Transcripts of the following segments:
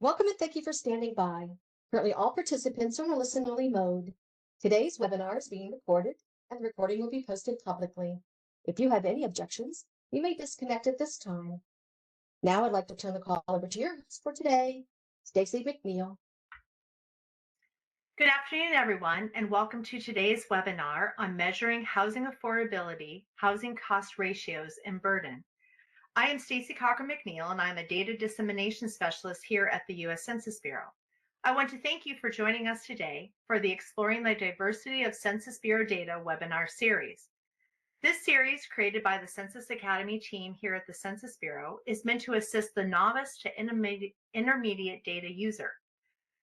Welcome and thank you for standing by. Currently, all participants are in listen-only mode. Today's webinar is being recorded, and the recording will be posted publicly. If you have any objections, you may disconnect at this time. Now I'd like to turn the call over to your host for today, Stacy McNeil. Good afternoon, everyone, and welcome to today's webinar on measuring housing affordability, housing cost ratios, and burden. I am Stacy Cochran McNeil, and I'm a data dissemination specialist here at the U.S. Census Bureau. I want to thank you for joining us today for the Exploring the Diversity of Census Bureau Data webinar series. This series, created by the Census Academy team here at the Census Bureau, is meant to assist the novice to intermediate data user.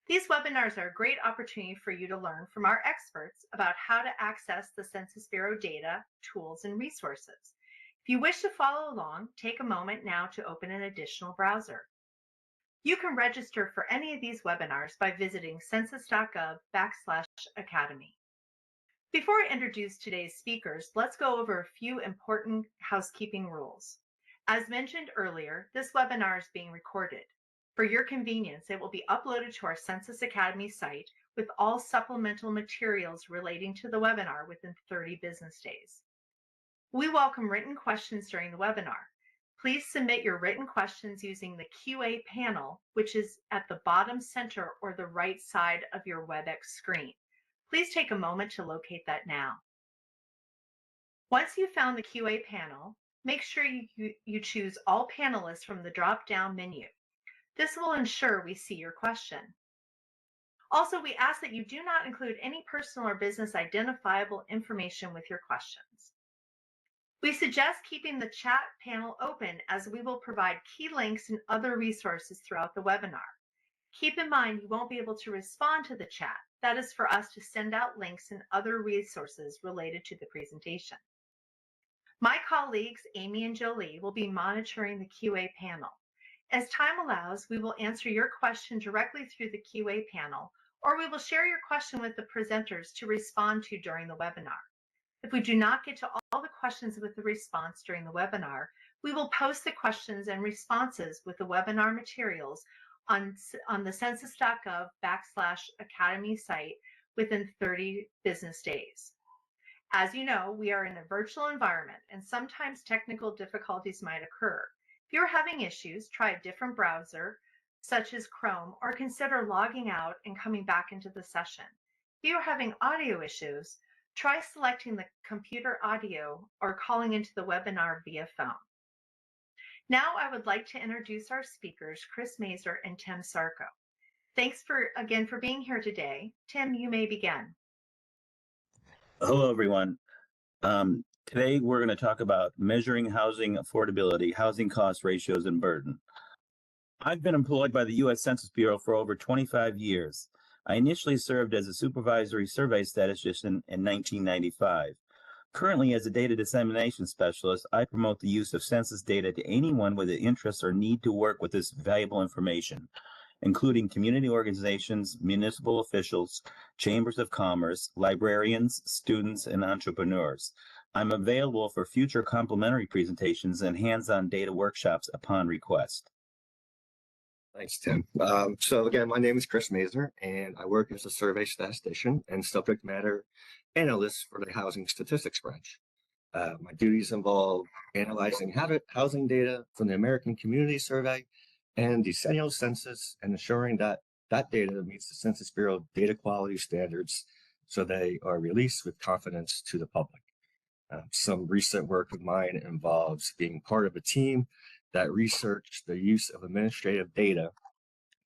These webinars are a great opportunity for you to learn from our experts about how to access the Census Bureau data, tools, and resources. If you wish to follow along, take a moment now to open an additional browser. You can register for any of these webinars by visiting census.gov/academy. Before I introduce today's speakers, let's go over a few important housekeeping rules. As mentioned earlier, this webinar is being recorded. For your convenience, it will be uploaded to our Census Academy site with all supplemental materials relating to the webinar within 30 business days. We welcome written questions during the webinar. Please submit your written questions using the QA panel, which is at the bottom center or the right side of your WebEx screen. Please take a moment to locate that now. Once you've found the QA panel, make sure you choose All Panelists from the drop-down menu. This will ensure we see your question. Also, we ask that you do not include any personal or business identifiable information with your questions. We suggest keeping the chat panel open as we will provide key links and other resources throughout the webinar. Keep in mind you won't be able to respond to the chat. That is for us to send out links and other resources related to the presentation. My colleagues, Amy and Jolie, will be monitoring the QA panel. As time allows, we will answer your question directly through the QA panel, or we will share your question with the presenters to respond to during the webinar. If we do not get to all the questions with the response during the webinar, we will post the questions and responses with the webinar materials on the census.gov/academy site within 30 business days. As you know, we are in a virtual environment and sometimes technical difficulties might occur. If you're having issues, try a different browser, such as Chrome, or consider logging out and coming back into the session. If you're having audio issues, try selecting the computer audio or calling into the webinar via phone. Now I would like to introduce our speakers, Chris Mazer and Tim Sarko. Thanks again for being here today. Tim, you may begin. Hello, everyone. Today we're going to talk about measuring housing affordability, housing cost ratios, and burden. I've been employed by the U.S. Census Bureau for over 25 years. I initially served as a supervisory survey statistician in 1995. Currently, as a data dissemination specialist, I promote the use of census data to anyone with an interest or need to work with this valuable information, including community organizations, municipal officials, chambers of commerce, librarians, students, and entrepreneurs. I'm available for future complimentary presentations and hands-on data workshops upon request. Thanks, Tim. So again, my name is Chris Mazer, and I work as a survey statistician and subject matter analyst for the Housing Statistics Branch. My duties involve analyzing housing data from the American Community Survey and decennial census and ensuring that that data meets the Census Bureau data quality standards so they are released with confidence to the public. Some recent work of mine involves being part of a team that researched the use of administrative data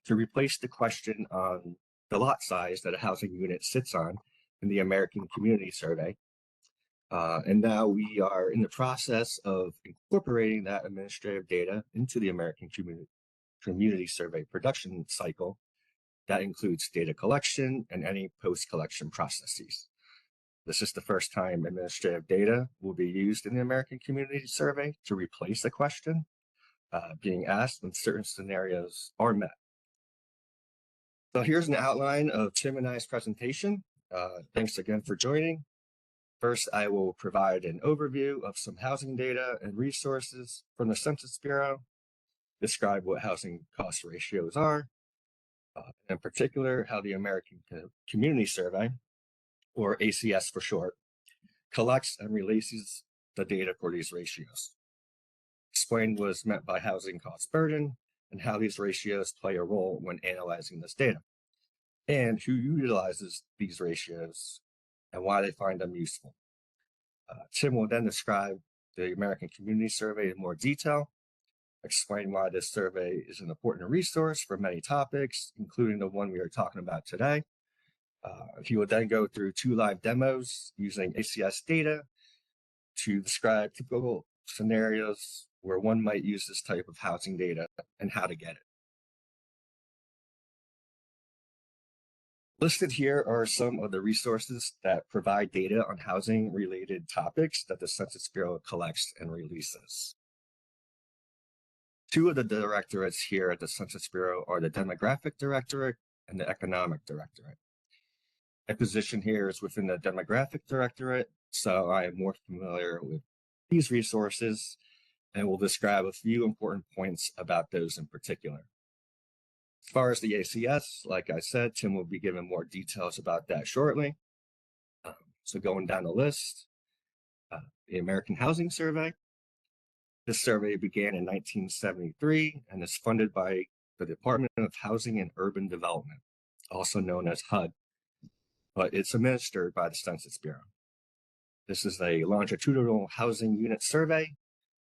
to replace the question on the lot size that a housing unit sits on in the American Community Survey. And now we are in the process of incorporating that administrative data into the American Community Survey production cycle that includes data collection and any post-collection processes. This is the first time administrative data will be used in the American Community Survey to replace a question being asked when certain scenarios are met. So here's an outline of Tim and I's presentation. Thanks again for joining. First, I will provide an overview of some housing data and resources from the Census Bureau, describe what housing cost ratios are, In particular, how the American Community Survey, or ACS for short, collects and releases the data for these ratios. Explain what is meant by housing cost burden and how these ratios play a role when analyzing this data, and who utilizes these ratios and why they find them useful. Tim will then describe the American Community Survey in more detail, explain why this survey is an important resource for many topics, including the one we are talking about today. He will then go through 2 live demos using ACS data to describe typical scenarios where one might use this type of housing data and how to get it. Listed here are some of the resources that provide data on housing related topics that the Census Bureau collects and releases. 2 of the directorates here at the Census Bureau are the Demographic Directorate and the Economic Directorate. My position here is within the Demographic Directorate, so I am more familiar with these resources and will describe a few important points about those in particular. As far as the ACS, like I said, Tim will be giving more details about that shortly. So going down the list, the American Housing Survey. This survey began in 1973 and is funded by the Department of Housing and Urban Development, also known as HUD, but it's administered by the Census Bureau. This is a longitudinal housing unit survey,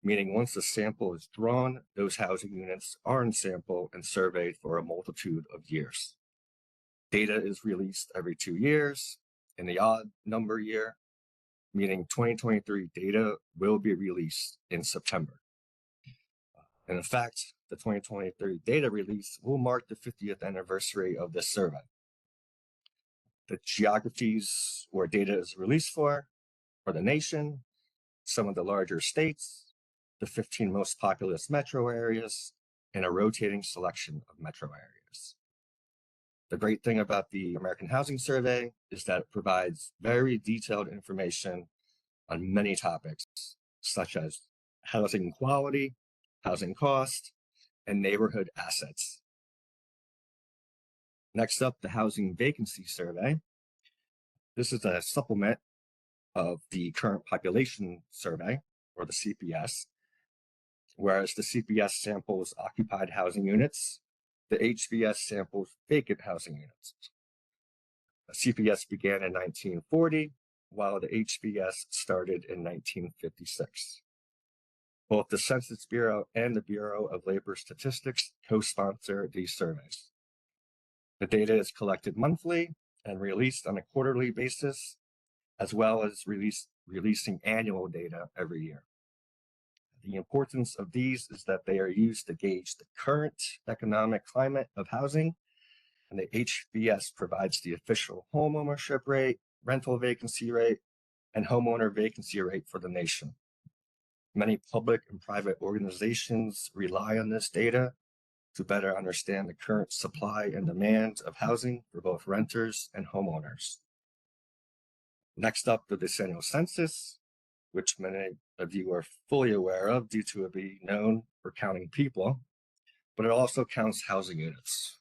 meaning once the sample is drawn, those housing units are in sample and surveyed for a multitude of years. Data is released every 2 years in the odd number year, meaning 2023 data will be released in September. And in fact, the 2023 data release will mark the 50th anniversary of this survey. The geographies where data is released for the nation, some of the larger states, the 15 most populous metro areas, and a rotating selection of metro areas. The great thing about the American Housing Survey is that it provides very detailed information on many topics, such as housing quality, housing cost, and neighborhood assets. Next up, the Housing Vacancy Survey. This is a supplement of the Current Population Survey, or the CPS. Whereas the CPS samples occupied housing units, the HVS samples vacant housing units. The CPS began in 1940, while the HVS started in 1956. Both the Census Bureau and the Bureau of Labor Statistics co-sponsor these surveys. The data is collected monthly and released on a quarterly basis, as well as releasing annual data every year. The importance of these is that they are used to gauge the current economic climate of housing, and the HVS provides the official homeownership rate, rental vacancy rate, and homeowner vacancy rate for the nation. Many public and private organizations rely on this data to better understand the current supply and demand of housing for both renters and homeowners. Next up, the decennial census, which many of you are fully aware of due to it being known for counting people, but it also counts housing units.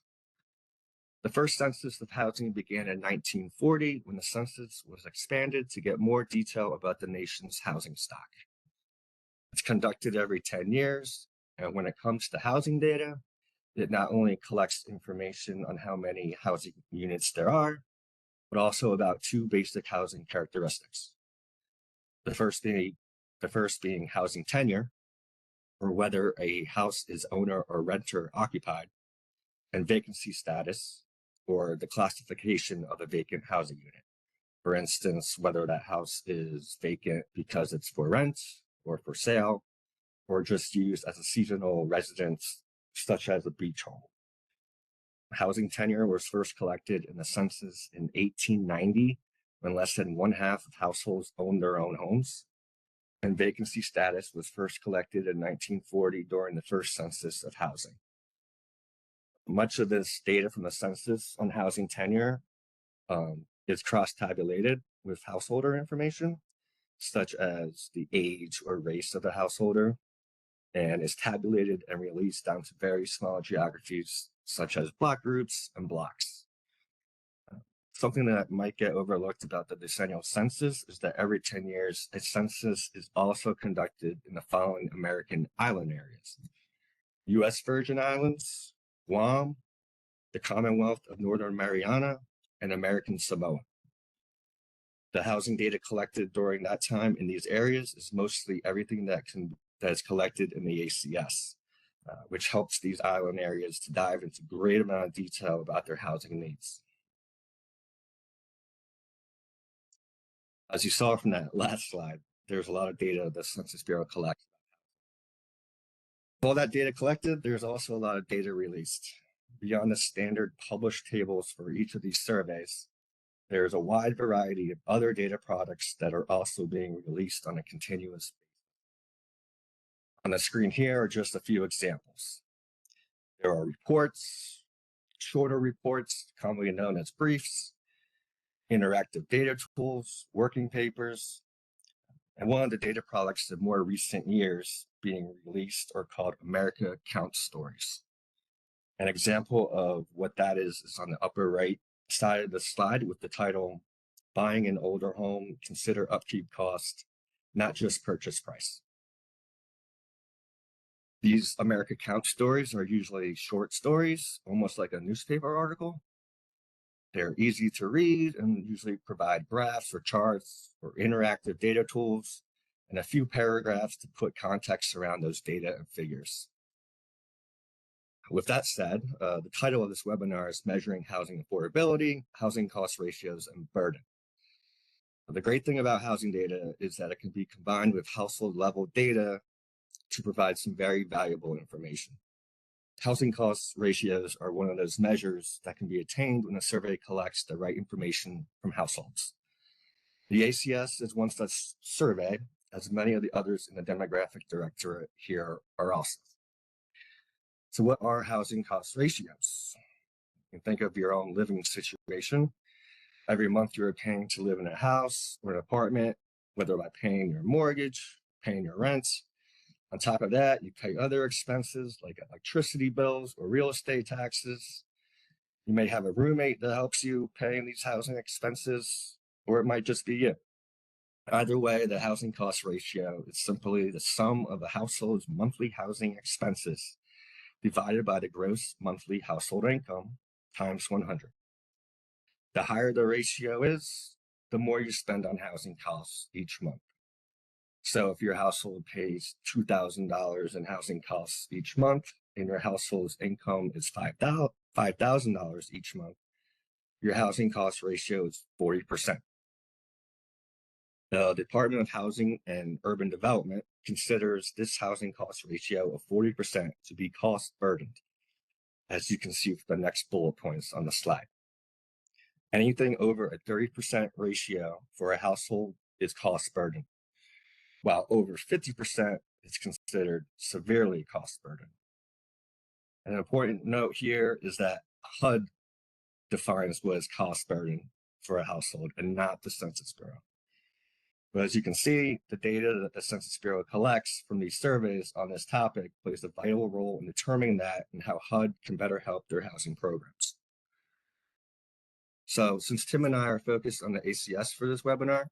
The first census of housing began in 1940 when the census was expanded to get more detail about the nation's housing stock. It's conducted every 10 years, and when it comes to housing data, it not only collects information on how many housing units there are, but also about 2 basic housing characteristics. The first being housing tenure, or whether a house is owner or renter occupied, and vacancy status, or the classification of a vacant housing unit. For instance, whether that house is vacant because it's for rent or for sale, or just used as a seasonal residence, such as a beach home. Housing tenure was first collected in the census in 1890, when less than 1/2 of households owned their own homes. And vacancy status was first collected in 1940 during the first census of housing. Much of this data from the census on housing tenure is cross-tabulated with householder information, such as the age or race of the householder, and is tabulated and released down to very small geographies, such as block groups and blocks. Something that might get overlooked about the decennial census is that every 10 years, a census is also conducted in the following American island areas: U.S. Virgin Islands, Guam, the Commonwealth of Northern Mariana, and American Samoa. The housing data collected during that time in these areas is mostly everything that is collected in the ACS, which helps these island areas to dive into great amount of detail about their housing needs. As you saw from that last slide, there's a lot of data the Census Bureau collects. All that data collected, there's also a lot of data released. Beyond the standard published tables for each of these surveys, there's a wide variety of other data products that are also being released on a continuous basis. On the screen here are just a few examples. There are reports, shorter reports, commonly known as briefs, interactive data tools, working papers, and one of the data products of more recent years being released are called America Counts Stories. An example of what that is on the upper right side of the slide with the title, Buying an Older Home, Consider Upkeep Cost, Not Just Purchase Price. These America Counts stories are usually short stories, almost like a newspaper article. They're easy to read and usually provide graphs or charts or interactive data tools and a few paragraphs to put context around those data and figures. With that said, the title of this webinar is Measuring Housing Affordability, Housing Cost Ratios, and Burden. The great thing about housing data is that it can be combined with household level data to provide some very valuable information. Housing cost ratios are one of those measures that can be attained when a survey collects the right information from households. The ACS is one such survey, as many of the others in the demographic directorate here are also. So what are housing cost ratios? You can think of your own living situation. Every month you're paying to live in a house or an apartment, whether by paying your mortgage, paying your rent. On top of that, you pay other expenses like electricity bills or real estate taxes. You may have a roommate that helps you paying these housing expenses, or it might just be you. Either way, the housing cost ratio is simply the sum of a household's monthly housing expenses divided by the gross monthly household income times 100. The higher the ratio is, the more you spend on housing costs each month. So if your household pays $2,000 in housing costs each month and your household's income is $5,000 each month, your housing cost ratio is 40%. The Department of Housing and Urban Development considers this housing cost ratio of 40% to be cost burdened, as you can see from the next bullet points on the slide. Anything over a 30% ratio for a household is cost burdened, while over 50% is considered severely cost burdened. An important note here is that HUD defines what is cost burden for a household and not the Census Bureau. But as you can see, the data that the Census Bureau collects from these surveys on this topic plays a vital role in determining that and how HUD can better help their housing programs. So since Tim and I are focused on the ACS for this webinar,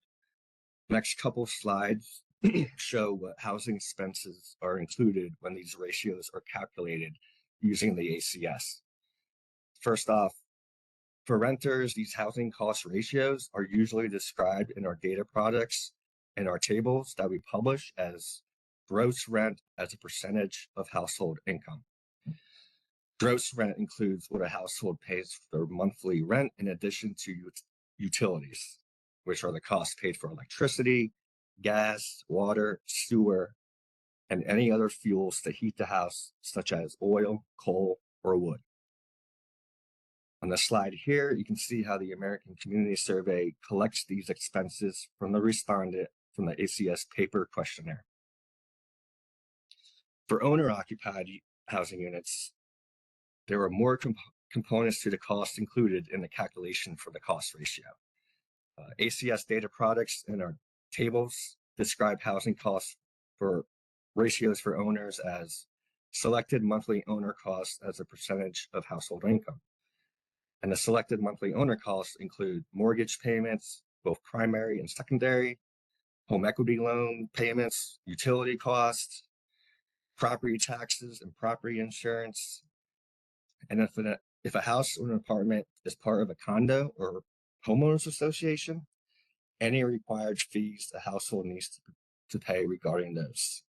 next couple of slides show what housing expenses are included when these ratios are calculated using the ACS. First off, for renters, these housing cost ratios are usually described in our data products and our tables that we publish as gross rent as a percentage of household income. Gross rent includes what a household pays for their monthly rent in addition to utilities, which are the costs paid for electricity, gas, water, sewer, and any other fuels to heat the house, such as oil, coal, or wood. On the slide here, you can see how the American Community Survey collects these expenses from the respondent from the ACS paper questionnaire. For owner-occupied housing units, there are more components to the cost included in the calculation for the cost ratio. ACS data products in our tables describe housing costs for ratios for owners as selected monthly owner costs as a percentage of household income. And the selected monthly owner costs include mortgage payments, both primary and secondary, home equity loan payments, utility costs, property taxes and property insurance. And if a house or an apartment is part of a condo or homeowners association, any required fees the household needs to pay regarding those.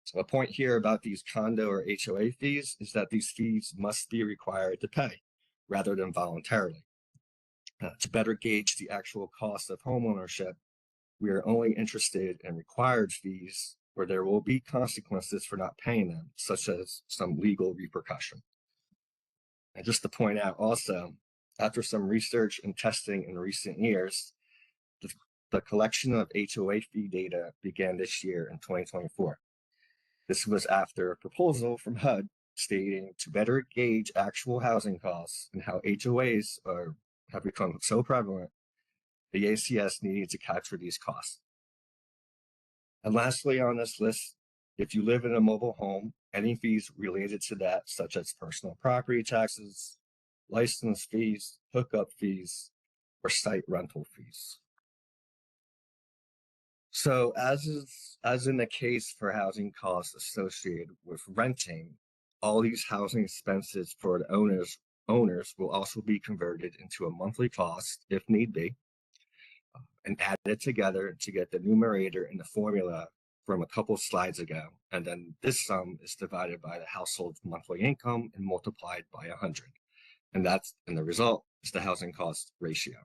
So a point here about these condo or HOA fees is that these fees must be required to pay rather than voluntarily. To better gauge the actual cost of homeownership, we are only interested in required fees where there will be consequences for not paying them, such as some legal repercussion. And just to point out also, after some research and testing in recent years, the collection of HOA fee data began this year in 2024. This was after a proposal from HUD stating to better gauge actual housing costs and how HOAs have become so prevalent, the ACS needed to capture these costs. And lastly on this list, if you live in a mobile home, any fees related to that, such as personal property taxes, license fees, hookup fees, or site rental fees. So as in the case for housing costs associated with renting, all these housing expenses for the owners will also be converted into a monthly cost if need be, and added together to get the numerator in the formula from a couple slides ago. And then this sum is divided by the household's monthly income and multiplied by 100. And the result is the housing cost ratio.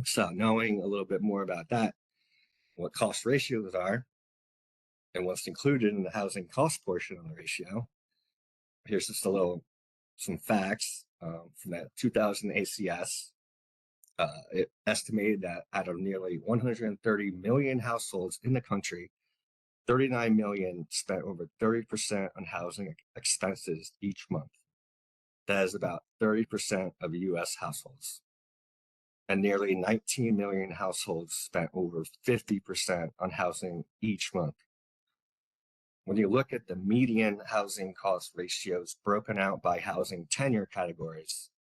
So knowing a little bit more about that, what cost ratios are, and what's included in the housing cost portion of the ratio, here's just some facts from that 2000 ACS. It estimated that out of nearly 130 million households in the country, 39 million spent over 30% on housing expenses each month. That is about 30% of US households. And nearly 19 million households spent over 50% on housing each month. When you look at the median housing cost ratios broken out by housing tenure categories,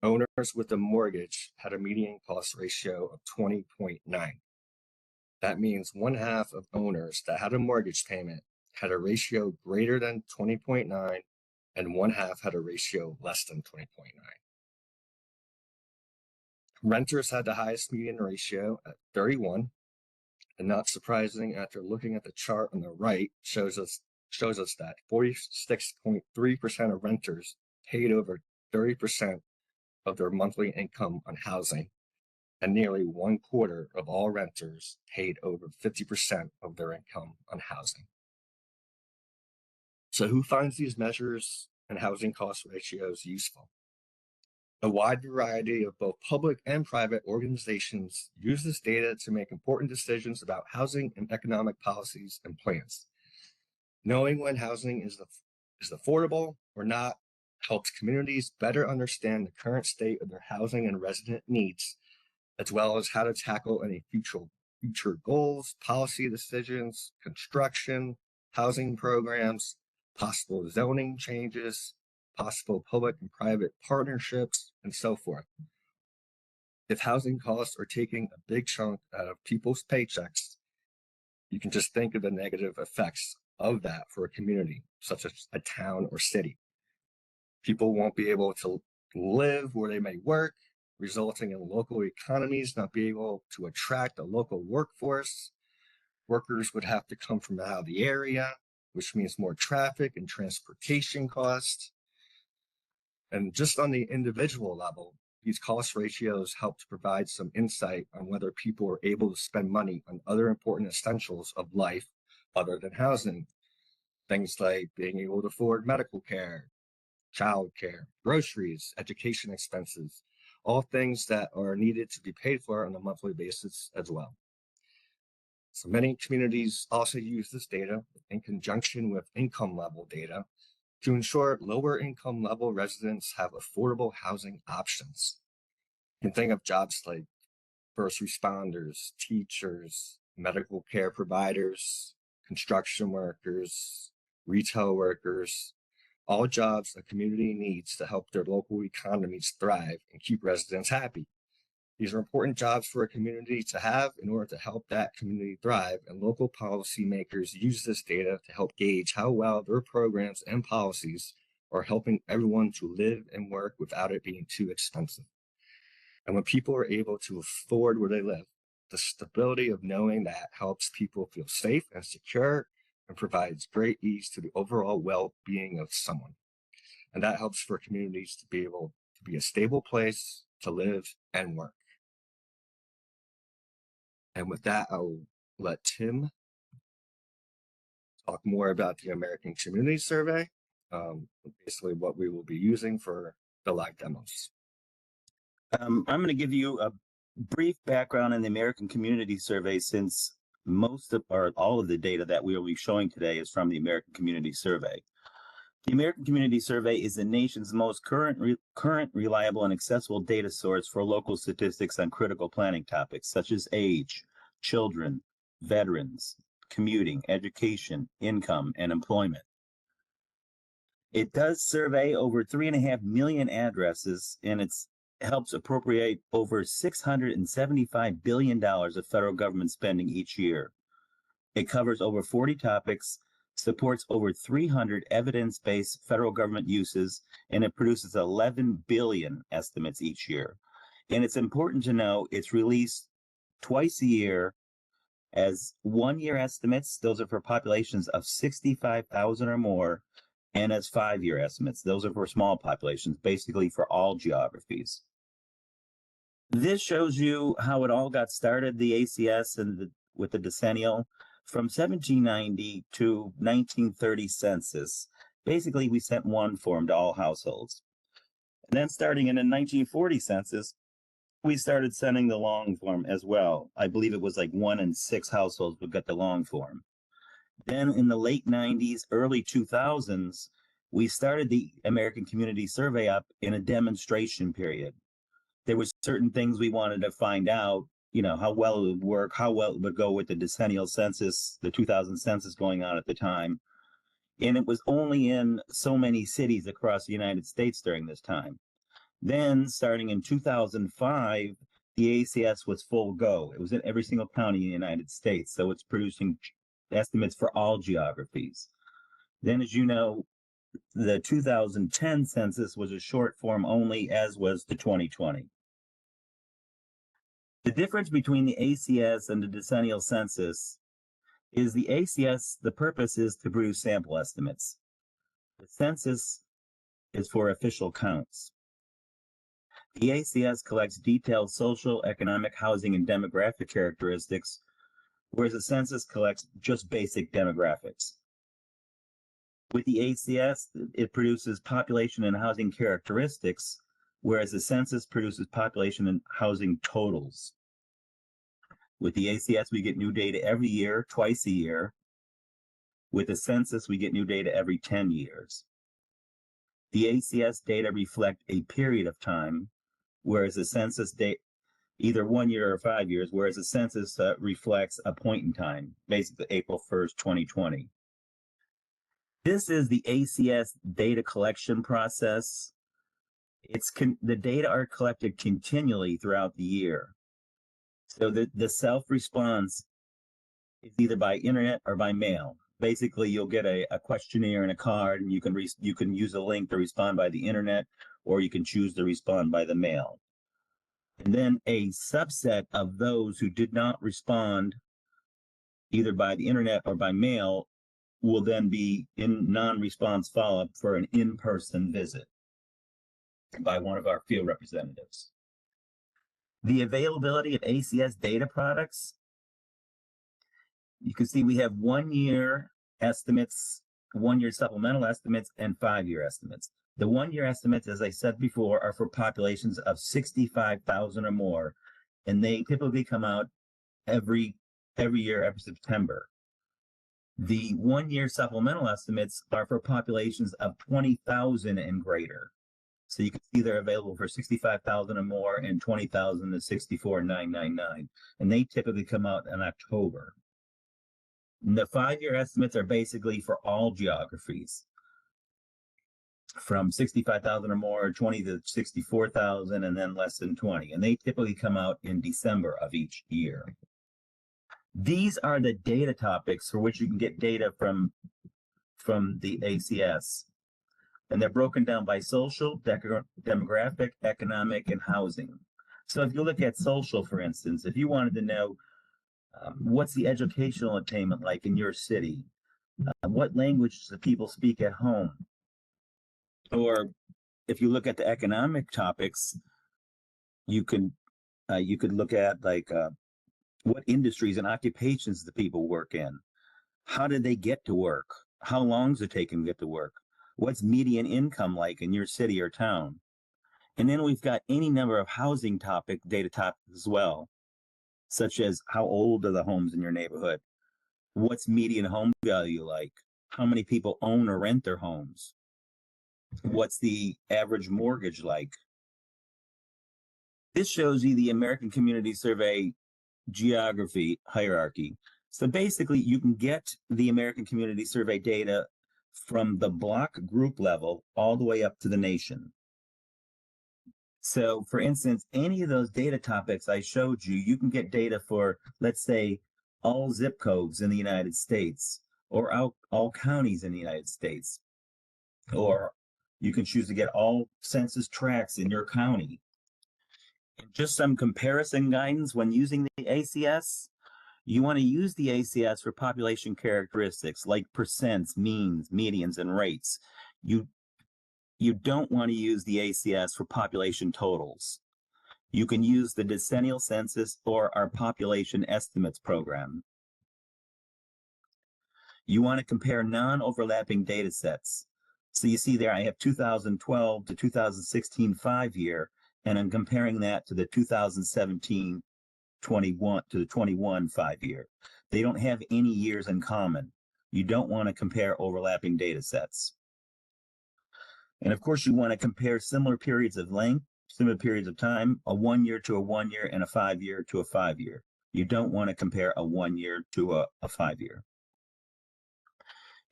owners with a mortgage had a median cost ratio of 20.9. That means 1/2 of owners that had a mortgage payment had a ratio greater than 20.9, and 1/2 had a ratio less than 20.9. Renters had the highest median ratio at 31, and not surprising after looking at the chart on the right shows us that 46.3% of renters paid over 30% of their monthly income on housing, and nearly 1/4 of all renters paid over 50% of their income on housing. So who finds these measures and housing cost ratios useful? A wide variety of both public and private organizations use this data to make important decisions about housing and economic policies and plans. Knowing when housing is affordable or not helps communities better understand the current state of their housing and resident needs, as well as how to tackle any future goals, policy decisions, construction, housing programs, possible zoning changes, possible public and private partnerships, and so forth. If housing costs are taking a big chunk out of people's paychecks, you can just think of the negative effects of that for a community, such as a town or city. People won't be able to live where they may work, resulting in local economies not being able to attract a local workforce. Workers would have to come from out of the area, which means more traffic and transportation costs. And just on the individual level, these cost ratios help to provide some insight on whether people are able to spend money on other important essentials of life other than housing. Things like being able to afford medical care, child care, groceries, education expenses, all things that are needed to be paid for on a monthly basis as well. So many communities also use this data in conjunction with income level data to ensure lower income level residents have affordable housing options. You can think of jobs like first responders, teachers, medical care providers, construction workers, retail workers, all jobs a community needs to help their local economies thrive and keep residents happy. These are important jobs for a community to have in order to help that community thrive, and local policymakers use this data to help gauge how well their programs and policies are helping everyone to live and work without it being too expensive. And when people are able to afford where they live, the stability of knowing that helps people feel safe and secure and provides great ease to the overall well-being of someone. And that helps for communities to be able to be a stable place to live and work. And with that, I'll let Tim talk more about the American Community Survey, basically what we will be using for the live demos. I'm going to give you a brief background in the American Community Survey, since most of or all of the data that we will be showing today is from the American Community Survey. The American Community Survey is the nation's most current, reliable, and accessible data source for local statistics on critical planning topics such as age, children, veterans, commuting, education, income, and employment. It does survey over 3.5 million addresses, and it helps appropriate over $675 billion of federal government spending each year. It covers over 40 topics, supports over 300 evidence-based federal government uses, and it produces 11 billion estimates each year. And it's important to know it's released twice a year as 1-year estimates. Those are for populations of 65,000 or more, and as 5-year estimates. Those are for small populations, basically for all geographies. This shows you how it all got started, the ACS and with the decennial. From 1790 to 1930 census, basically we sent one form to all households. And then starting in the 1940 census, we started sending the long form as well. I believe it was like 1 in 6 households would get the long form. Then in the late 90s, early 2000s, we started the American Community Survey up in a demonstration period. There were certain things we wanted to find out, how well it would work, how well it would go with the decennial census, the 2000 census going on at the time. And it was only in so many cities across the United States during this time. Then, starting in 2005, the ACS was full go. It was in every single county in the United States, so it's producing estimates for all geographies. Then, as you know, the 2010 census was a short form only, as was the 2020. The difference between the ACS and the decennial census is the ACS, the purpose is to produce sample estimates. The census is for official counts. The ACS collects detailed social, economic, housing, and demographic characteristics, whereas the census collects just basic demographics. With the ACS, it produces population and housing characteristics, whereas the census produces population and housing totals. With the ACS, we get new data every year, twice a year. With the census, we get new data every 10 years. The ACS data reflect a period of time, whereas the census data, either 1 year or 5 years, whereas the census reflects a point in time, basically April 1st, 2020. This is the ACS data collection process. The data are collected continually throughout the year. So the self-response is either by internet or by mail. Basically, you'll get a questionnaire and a card, and you can use a link to respond by the internet, or you can choose to respond by the mail. And then a subset of those who did not respond either by the internet or by mail will then be in non-response follow-up for an in-person visit by one of our field representatives. The availability of ACS data products, you can see we have 1-year estimates, 1-year supplemental estimates, and 5-year estimates. The 1-year estimates, as I said before, are for populations of 65,000 or more, and they typically come out every year, every September. The 1-year supplemental estimates are for populations of 20,000 and greater. So you can see they're available for 65,000 or more and 20,000 to 64,999. And they typically come out in October. And the 5-year estimates are basically for all geographies, from 65,000 or more, 20 to 64,000, and then less than 20. And they typically come out in December of each year. These are the data topics for which you can get data from the ACS. And they're broken down by social, demographic, economic, and housing. So if you look at social, for instance, if you wanted to know what's the educational attainment like in your city, what languages do people speak at home, or if you look at the economic topics, you could look at like what industries and occupations the people work in, how did they get to work, how long does it take them to get to work, what's median income like in your city or town. And then we've got any number of housing data topics as well, such as how old are the homes in your neighborhood, what's median home value like, how many people own or rent their homes, what's the average mortgage like. This shows you the American Community Survey geography hierarchy. So basically you can get the American Community Survey data from the block group level all the way up to the nation. So for instance, any of those data topics I showed you, you can get data for, let's say, all zip codes in the United States, or all counties in the United States, or you can choose to get all census tracts in your county. And just some comparison guidance when using the ACS. You want to use the ACS for population characteristics like percents, means, medians, and rates. You don't want to use the ACS for population totals. You can use the decennial census or our population estimates program. You want to compare non-overlapping data sets. So you see there, I have 2012 to 2016 5-year, and I'm comparing that to the 2017 21 to the 21 5-year. They don't have any years in common. You don't want to compare overlapping data sets. And of course, you want to compare similar periods of length, similar periods of time, a 1-year to a 1-year and a 5-year to a 5-year. You don't want to compare a 1-year to a 5-year.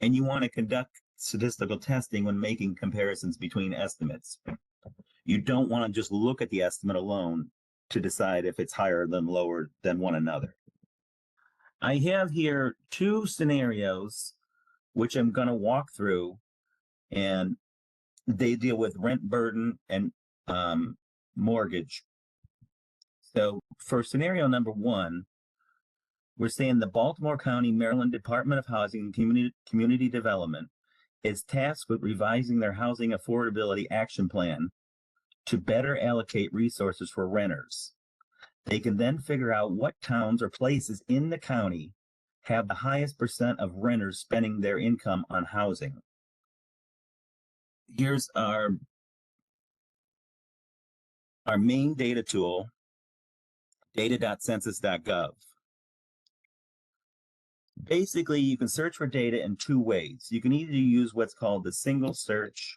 And you want to conduct statistical testing when making comparisons between estimates. You don't want to just look at the estimate alone to decide if it's higher than lower than one another. I have here 2 scenarios which I'm going to walk through, and they deal with rent burden and mortgage. So for scenario number 1, we're saying the Baltimore County, Maryland Department of Housing and Community Development is tasked with revising their housing affordability action plan to better allocate resources for renters. They can then figure out what towns or places in the county have the highest percent of renters spending their income on housing. Here's our main data tool, data.census.gov. Basically, you can search for data in 2 ways. You can either use what's called the single search.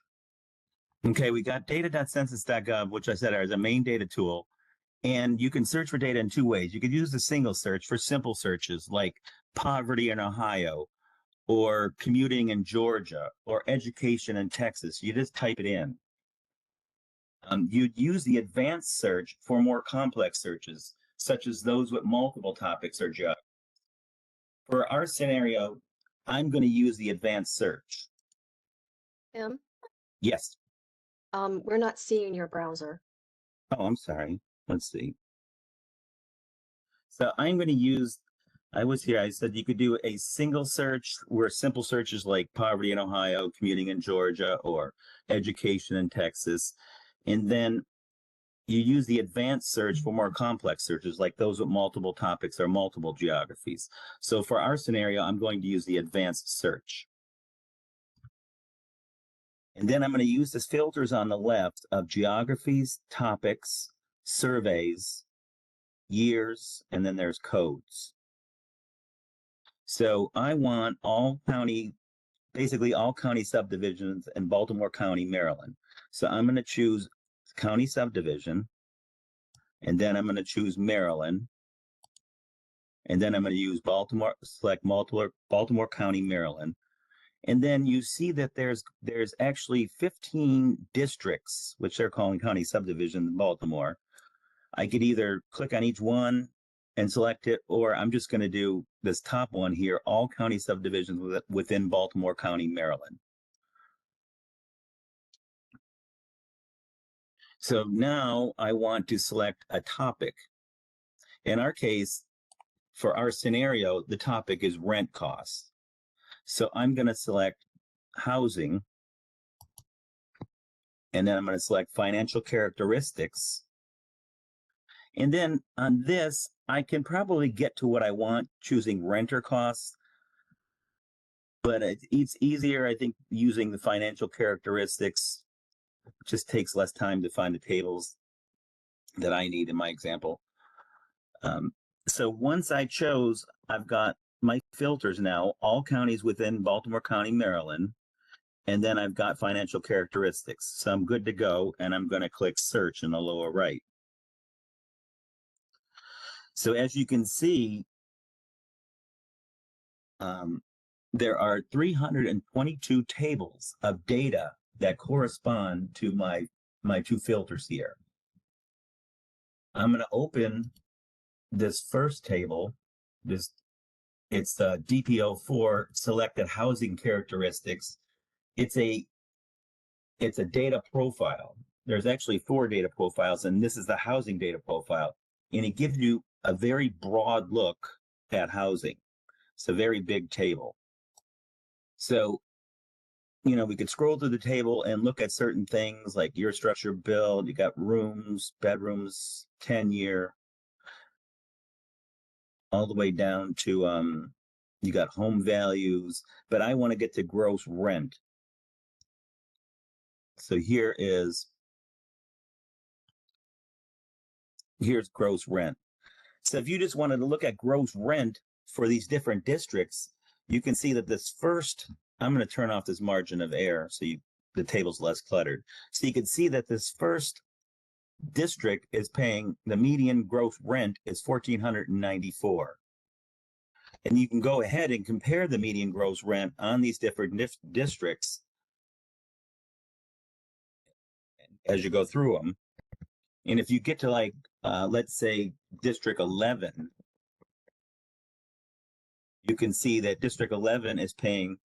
Okay, we got data.census.gov, which I said is a main data tool. And you can search for data in 2 ways. You could use the single search for simple searches like poverty in Ohio, or commuting in Georgia, or education in Texas. You just type it in. You'd use the advanced search for more complex searches, such as those with multiple topics or geographies. For our scenario, I'm going to use the advanced search. Tim, Yes. we're not seeing your browser. Oh, I'm sorry. Let's see. So I'm going to use, I said you could do a single search where simple searches like poverty in Ohio, commuting in Georgia, or education in Texas. And then you use the advanced search for more complex searches like those with multiple topics or multiple geographies. So for our scenario, I'm going to use the advanced search. And then I'm going to use the filters on the left of geographies, topics, surveys, years, and then there's codes. So I want all county basically all county subdivisions in Baltimore County, Maryland. So I'm going to choose county subdivision, and then I'm going to choose Maryland, and then I'm going to use select Baltimore County, Maryland. And then you see that there's actually 15 districts, which they're calling county subdivisions in Baltimore. I could either click on each one and select it, or I'm just going to do this top one here, all county subdivisions within Baltimore County, Maryland. So now I want to select a topic. In our case, for our scenario, the topic is rent costs. So I'm going to select housing, and then I'm going to select financial characteristics. And then on this, I can probably get to what I want choosing renter costs, but it's easier, I think, using the financial characteristics. It just takes less time to find the tables that I need in my example. So once I chose, I've got my filters now, all counties within Baltimore County, Maryland, and then I've got financial characteristics. So I'm good to go, and I'm going to click search in the lower right. So as you can see, there are 322 tables of data that correspond to my two filters here. I'm going to open this first table. It's DPO4 selected housing characteristics. It's a data profile. There's actually 4 data profiles, and this is the housing data profile, and it gives you a very broad look at housing. It's a very big table. So, you know, we could scroll through the table and look at certain things like your structure build, you got rooms, bedrooms, tenure, all the way down to, you got home values, but I want to get to gross rent. So here's gross rent. So if you just wanted to look at gross rent for these different districts, you can see that this first, I'm going to turn off this margin of error so the table's less cluttered. So you can see that this first district is paying, the median gross rent is $1,494. And you can go ahead and compare the median gross rent on these different districts as you go through them. And if you get to like, let's say District 11, you can see that District 11 is paying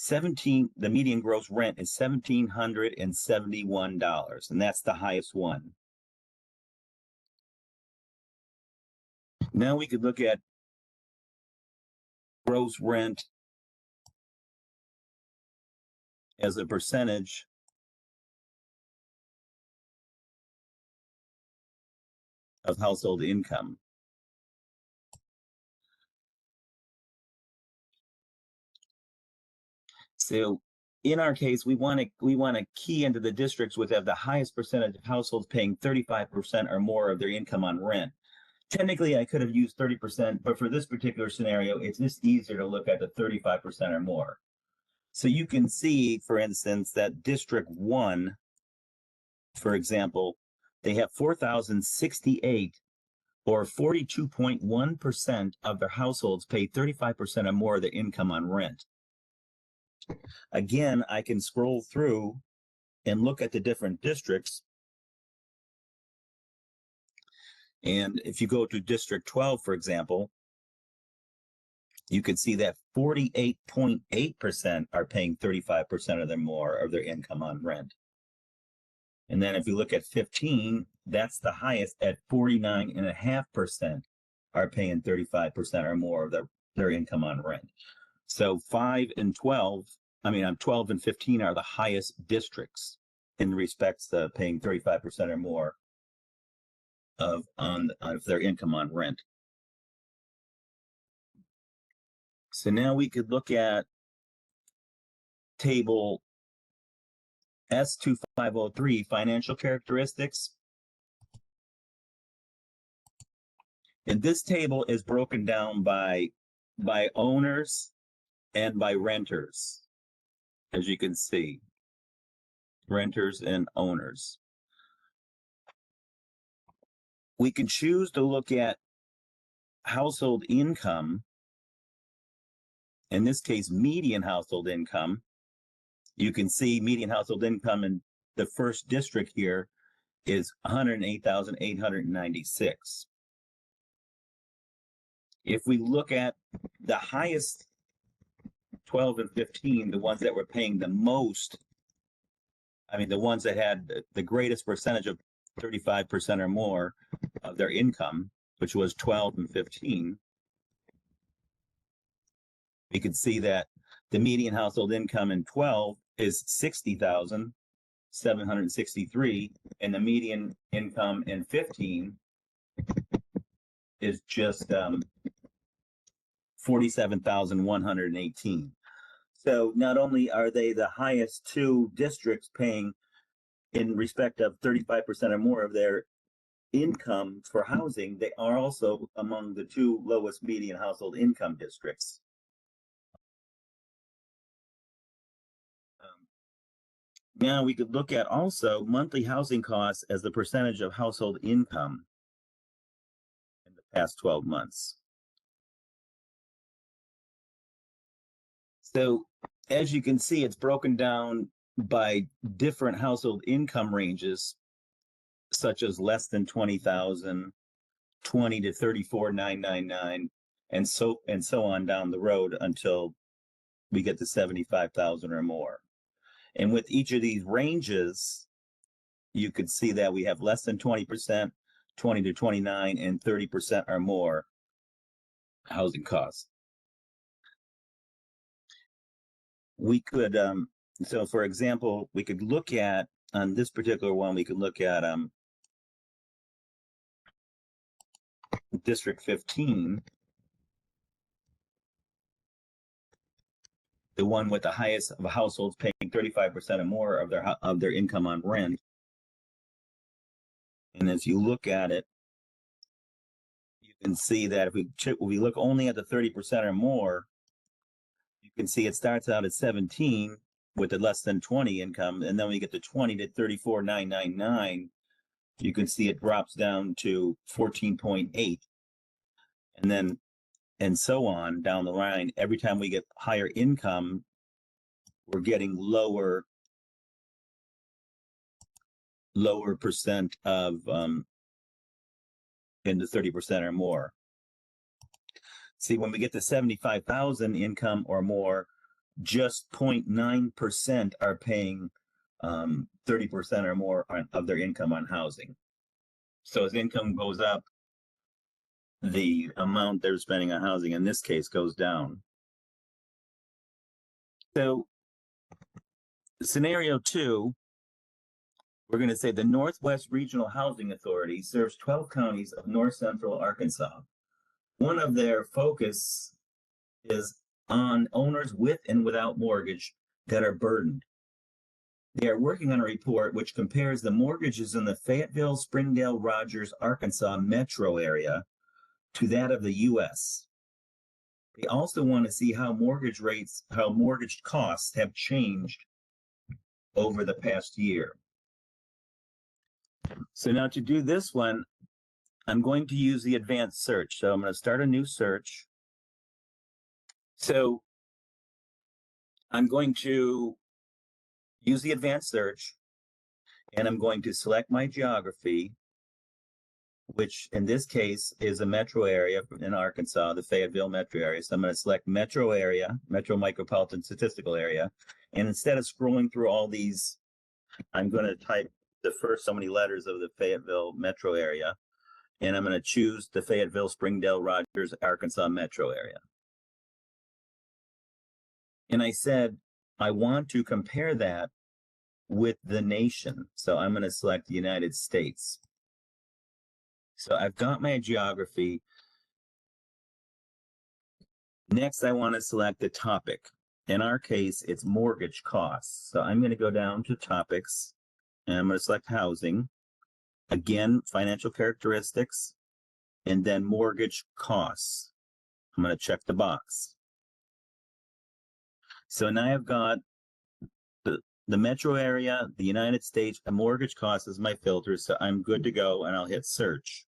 the median gross rent is $1,771, and that's the highest one. Now we could look at gross rent as a percentage of household income. So in our case, we want to key into the districts which have the highest percentage of households paying 35% or more of their income on rent. Technically, I could have used 30%, but for this particular scenario, it's just easier to look at the 35% or more. So you can see, for instance, that District 1, for example, they have 4,068, or 42.1% of their households pay 35% or more of their income on rent. Again, I can scroll through and look at the different districts. And if you go to District 12, for example, you can see that 48.8% are paying 35% or more of their income on rent. And then if you look at 15, that's the highest at 49.5% are paying 35% or more of their income on rent. So 12 and 15 are the highest districts in respects to paying 35% or more of their income on rent. So now we could look at table S2503, financial characteristics. And this table is broken down by owners and by renters. as you can see, renters and owners. We can choose to look at household income, in this case, median household income. You can see median household income in the first district here is 108,896. If we look at the highest 12 and 15, the ones that were paying the most, I mean, the ones that had the greatest percentage of 35% or more of their income, which was 12 and 15, we could see that the median household income in 12 is 60,763, and the median income in 15 is just 47,118. So not only are they the highest two districts paying in respect of 35% or more of their income for housing, they are also among the two lowest median household income districts. Now we could look at also monthly housing costs as the percentage of household income in the past 12 months. So as you can see, it's broken down by different household income ranges, such as less than 20,000, 20 to 34,999, and so on down the road until we get to 75,000 or more. And with each of these ranges, you could see that we have less than 20%, 20 to 29, and 30% or more housing costs. We could, so for example, we could look at, on this particular one, we could look at District 15, the one with the highest of households paying 35% or more of their income on rent. And as you look at it, you can see that if we look only at the 30% or more, you can see it starts out at 17 with the less than 20 income, and then when you get to 20 to 34,999, you can see it drops down to 14.8, and so on down the line. Every time we get higher income, we're getting lower percent of in the 30% or more. See, when we get to 75,000 income or more, just 0.9% are paying 30% or more of their income on housing. So as income goes up, the amount they're spending on housing in this case goes down. So scenario 2, we're going to say the Northwest Regional Housing Authority serves 12 counties of north central Arkansas. One of their focus is on owners with and without mortgage that are burdened. They are working on a report which compares the mortgages in the Fayetteville, Springdale, Rogers, Arkansas metro area to that of the U.S. They also want to see how mortgage costs have changed over the past year. So now to do this one, I'm going to use the advanced search. So I'm going to start a new search. So I'm going to use the advanced search, and I'm going to select my geography, which in this case is a metro area in Arkansas, the Fayetteville metro area. So I'm going to select metro area, metro micropolitan statistical area. And instead of scrolling through all these, I'm going to type the first so many letters of the Fayetteville metro area. And I'm going to choose the Fayetteville, Springdale, Rogers, Arkansas metro area. And I said, I want to compare that with the nation. So I'm going to select the United States. So I've got my geography. Next, I want to select the topic. In our case, it's mortgage costs. So I'm going to go down to topics, and I'm going to select housing. Again, financial characteristics, and then mortgage costs. I'm going to check the box. So now I've got the metro area, the United States, and mortgage costs as my filter, so I'm good to go, and I'll hit search.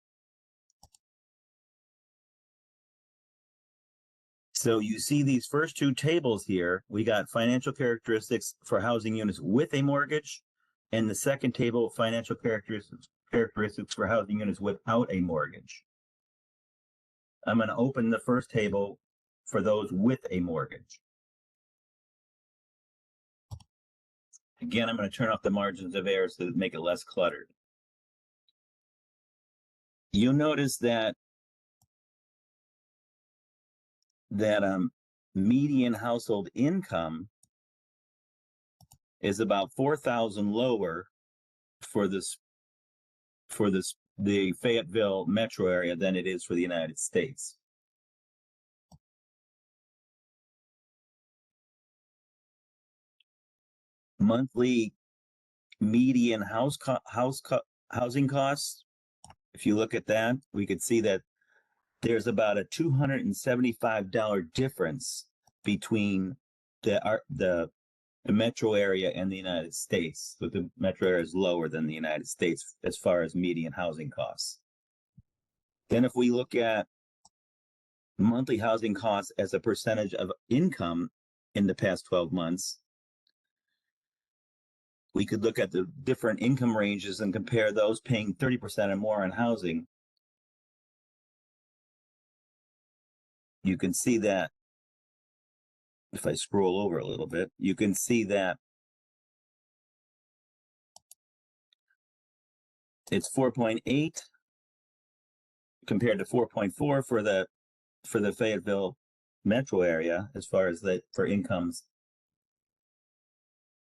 So you see these first two tables here. We got financial characteristics for housing units with a mortgage, and the second table, financial characteristics for housing units without a mortgage. I'm going to open the first table for those with a mortgage. Again, I'm going to turn off the margins of error to make it less cluttered. You'll notice that median household income is about 4,000 lower for the Fayetteville metro area than it is for the United States. Monthly median housing costs, if you look at that, we could see that there's about a $275 difference between the metro area and the United States. So the metro area is lower than the United States as far as median housing costs. Then if we look at monthly housing costs as a percentage of income in the past 12 months, we could look at the different income ranges and compare those paying 30% or more on housing. You can see that if I scroll over a little bit, you can see that it's 4.8 compared to 4.4 for the Fayetteville metro area as far as for incomes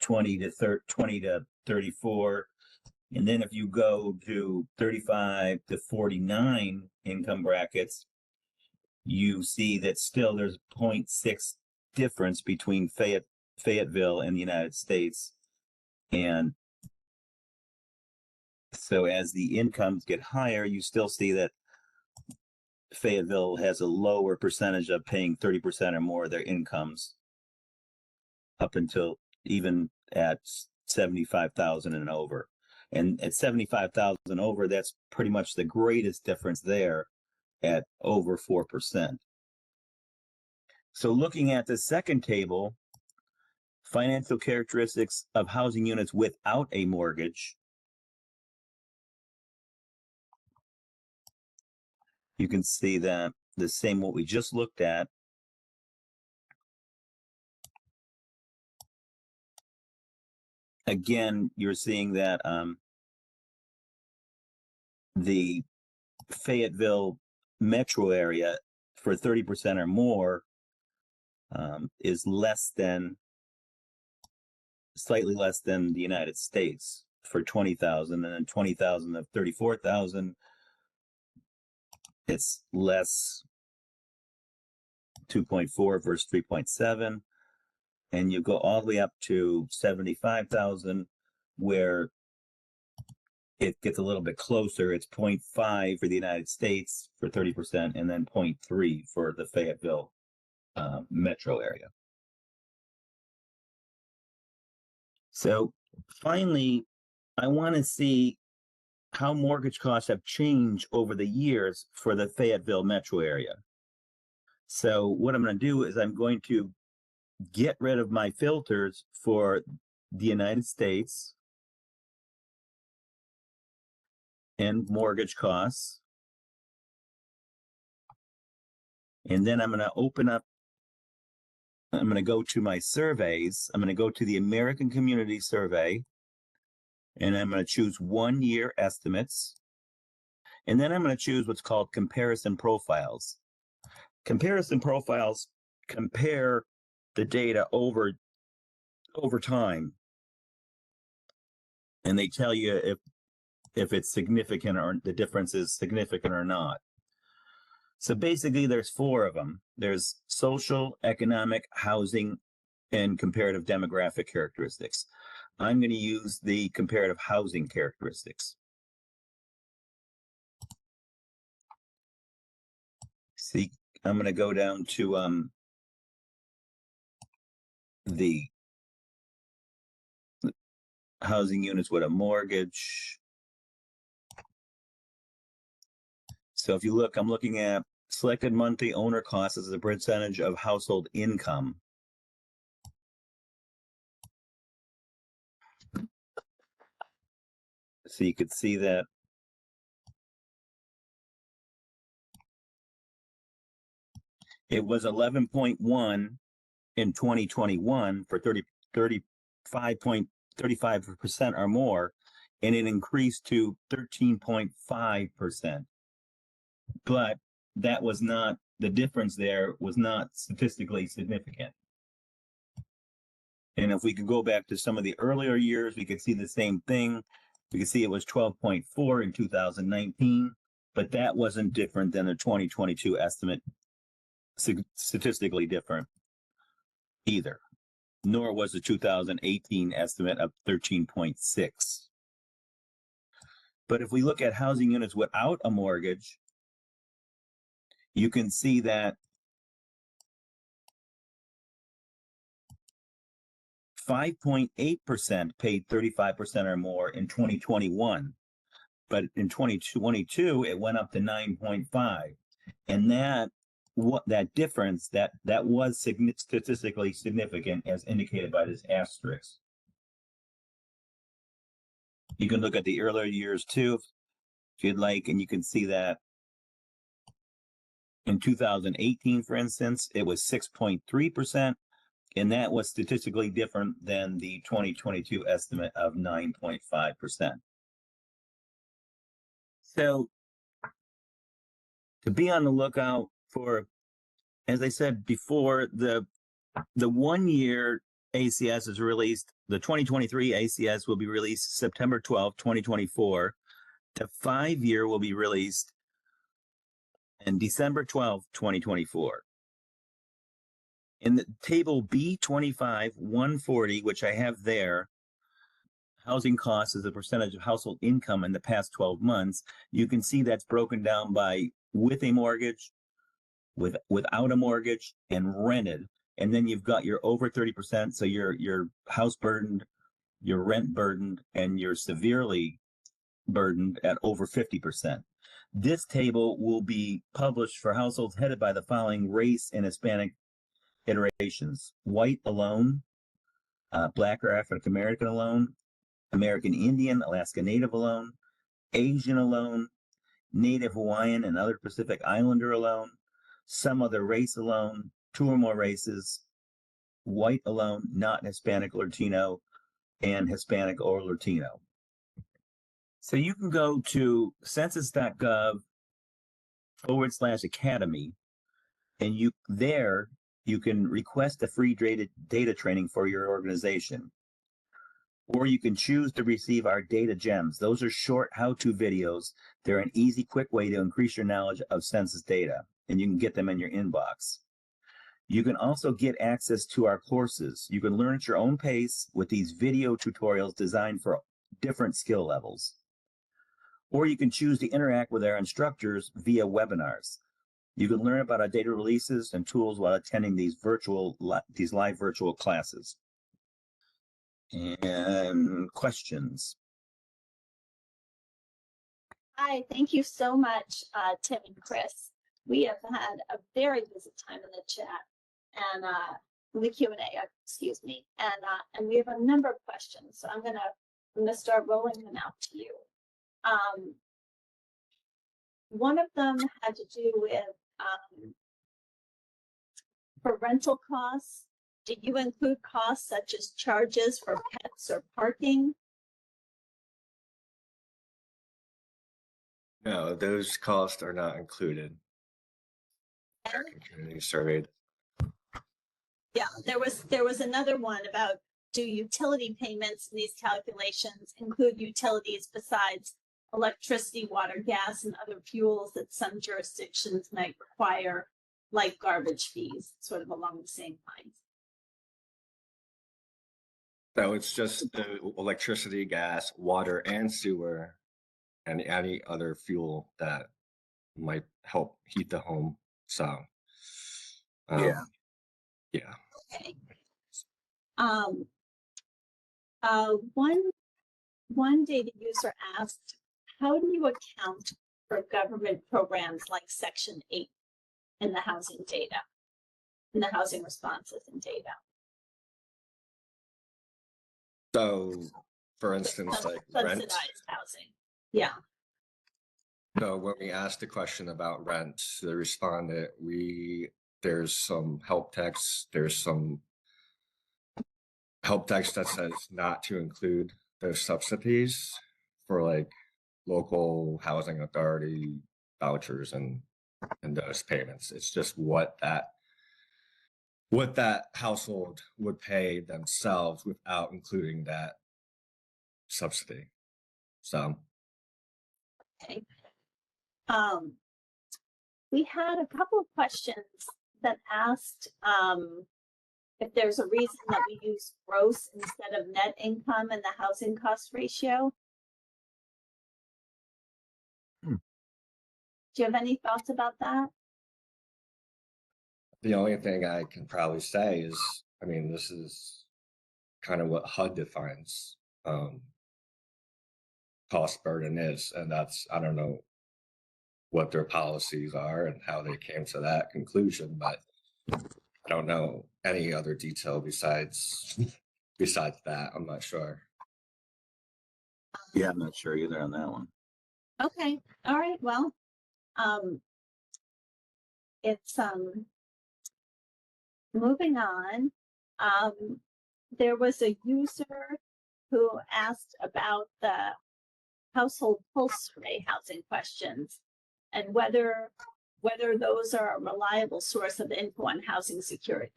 20 to 34. And then if you go to 35 to 49 income brackets, you see that still there's 0.6 difference between Fayetteville and the United States. And so as the incomes get higher, you still see that Fayetteville has a lower percentage of paying 30% or more of their incomes up until even at 75,000 and over. And at 75,000 over, that's pretty much the greatest difference there at over 4%. So looking at the second table, financial characteristics of housing units without a mortgage, you can see that the same what we just looked at. Again, you're seeing that the Fayetteville metro area for 30% or more is slightly less than the United States for 20,000, and then 20,000 of 34,000, it's less 2.4 versus 3.7. And you go all the way up to 75,000 where it gets a little bit closer. It's 0.5 for the United States for 30%, and then 0.3 for the Fayetteville metro area. So finally, I want to see how mortgage costs have changed over the years for the Fayetteville metro area. So what I'm going to do is I'm going to get rid of my filters for the United States and mortgage costs. And then I'm going to open up, I'm going to go to my surveys. I'm going to go to the American Community Survey, and I'm going to choose 1 year estimates. And then I'm going to choose what's called comparison profiles. Comparison profiles compare the data over time, and they tell you if it's significant or the difference is significant or not. So basically there's 4 of them. There's social, economic, housing, and comparative demographic characteristics. I'm going to use the comparative housing characteristics. See, I'm going to go down to housing units with a mortgage. So if you look, I'm looking at selected monthly owner costs as a percentage of household income. So you could see that it was 11.1 in 2021 for 35% or more, and it increased to 13.5%. But that was not, the difference there was not statistically significant. And if we could go back to some of the earlier years, we could see the same thing. We could see it was 12.4 in 2019, but that wasn't different than the 2022 estimate, statistically different either, nor was the 2018 estimate of 13.6. But if we look at housing units without a mortgage, you can see that 5.8% paid 35% or more in 2021, but in 2022 it went up to 9.5, and that difference that was statistically significant, as indicated by this asterisk. You can look at the earlier years too, if you'd like, and you can see that in 2018, for instance, it was 6.3%. And that was statistically different than the 2022 estimate of 9.5%. So to be on the lookout for, as I said before, the 1 year ACS is released, the 2023 ACS will be released September 12th, 2024. The 5 year will be released in December 12th, 2024. In the table B25 140, which I have there, housing costs as a percentage of household income in the past 12 months, you can see that's broken down by with a mortgage, without a mortgage, and rented. And then you've got your over 30%, so your house burdened, your rent burdened, and you're severely burdened at over 50%. This table will be published for households headed by the following race and Hispanic iterations: white alone, Black or African American alone, American Indian, Alaska Native alone, Asian alone, Native Hawaiian and other Pacific Islander alone, some other race alone, 2 or more races, white alone, not Hispanic or Latino, and Hispanic or Latino. So you can go to census.gov/academy, and you can request a free data training for your organization. Or you can choose to receive our data gems. Those are short how-to videos. They're an easy, quick way to increase your knowledge of census data, and you can get them in your inbox. You can also get access to our courses. You can learn at your own pace with these video tutorials designed for different skill levels. Or you can choose to interact with our instructors via webinars. You can learn about our data releases and tools while attending these live virtual classes. And questions? Hi, thank you so much, Tim and Chris. We have had a very busy time in the chat and the Q&A, excuse me, and we have a number of questions. So I'm gonna start rolling them out to you. One of them had to do with for rental costs. Do you include costs such as charges for pets or parking? No, those costs are not included. American Community surveyed. Yeah, there was another one about, do utility payments in these calculations include utilities besides electricity, water, gas, and other fuels that some jurisdictions might require, like garbage fees, sort of along the same lines? So it's just the electricity, gas, water, and sewer, and any other fuel that might help heat the home. So, yeah. Okay. One one data user asked, how do you account for government programs like Section 8 in the housing data, in the housing responses and data? So, for instance, like rent. Subsidized housing. Yeah. So when we asked the question about rent, they responded, there's some help text, there's some help text that says not to include those subsidies for like local housing authority vouchers and those payments. It's just what that household would pay themselves without including that subsidy. So Okay. We had a couple of questions that asked if there's a reason that we use gross instead of net income in the housing cost ratio. Hmm. Do you have any thoughts about that? the only thing I can probably say is, I mean, this is kind of what HUD defines cost burden is, and that's, I don't know what their policies are and how they came to that conclusion, but I don't know any other detail besides that. I'm not sure. Yeah, I'm not sure either on that one. Okay, all right, well, it's moving on. There was a user who asked about the household pulse survey housing questions and whether those are a reliable source of info on housing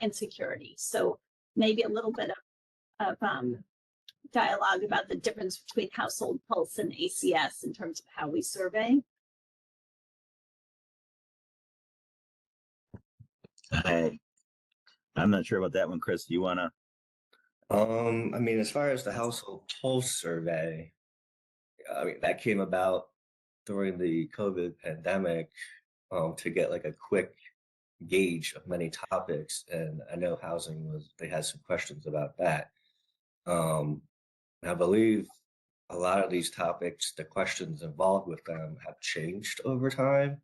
insecurity. So maybe a little bit of dialogue about the difference between household pulse and ACS in terms of how we survey. I'm not sure about that one, Chris. Do you want to? I mean, as far as the household pulse survey, I mean, that came about during the COVID pandemic to get like a quick gauge of many topics. And I know they had some questions about that. I believe a lot of these topics, the questions involved with them have changed over time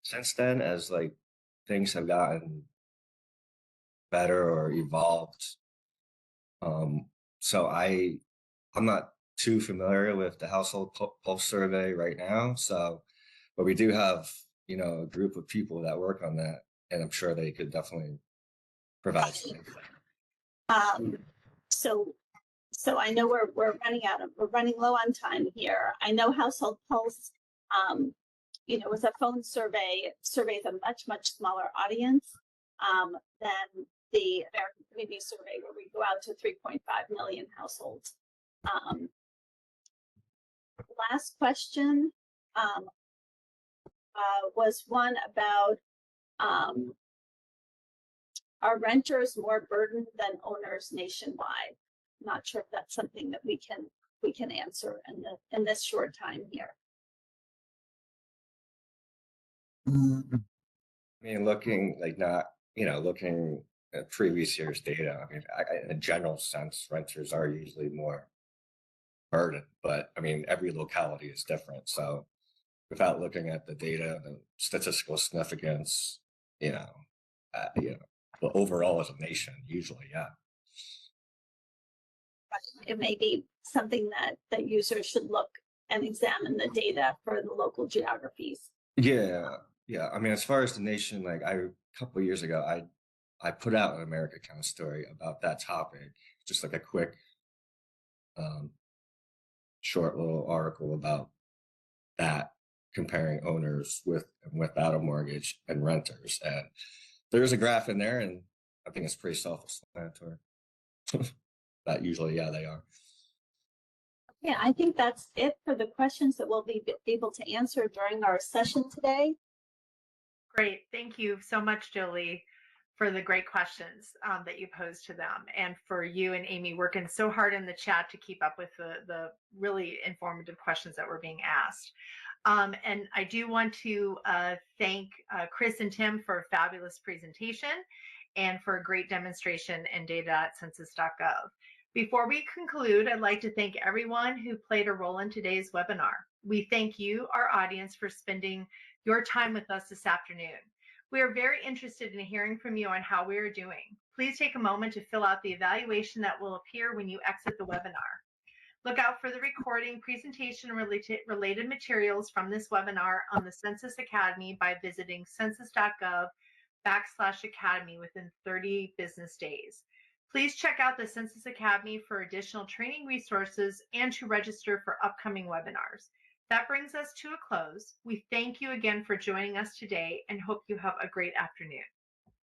since then, as like things have gotten better or evolved. So I'm not too familiar with the household pulse survey right now. So, but we do have, a group of people that work on that, and I'm sure they could definitely provide some info. So I know we're running low on time here. I know Household Pulse, was a phone survey. Surveys a much smaller audience than the American Community Survey, where we go out to 3.5 million households. Last question was one about are renters more burdened than owners nationwide? Not sure if that's something that we can answer in this short time here. I mean, looking at previous year's data, I mean, in a general sense, renters are usually more burdened, but I mean, every locality is different. So without looking at the data, the statistical significance, but overall as a nation, usually, yeah. It may be something that users should look and examine the data for the local geographies. Yeah. I mean, as far as the nation, like a couple of years ago, I put out an America Count story about that topic, just like a quick, short little article about that, comparing owners with and without a mortgage and renters. And there's a graph in there, and I think it's pretty self-explanatory. That usually, yeah, they are. Yeah, I think that's it for the questions that we'll be able to answer during our session today. Great. Thank you so much, Jolie, for the great questions that you posed to them, and for you and Amy working so hard in the chat to keep up with the really informative questions that were being asked. And I do want to thank Chris and Tim for a fabulous presentation and for a great demonstration and data at census.gov. Before we conclude, I'd like to thank everyone who played a role in today's webinar. We thank you, our audience, for spending your time with us this afternoon. We are very interested in hearing from you on how we are doing. Please take a moment to fill out the evaluation that will appear when you exit the webinar. Look out for the recording, presentation, and related materials from this webinar on the Census Academy by visiting census.gov/academy within 30 business days. Please check out the Census Academy for additional training resources and to register for upcoming webinars. That brings us to a close. We thank you again for joining us today and hope you have a great afternoon.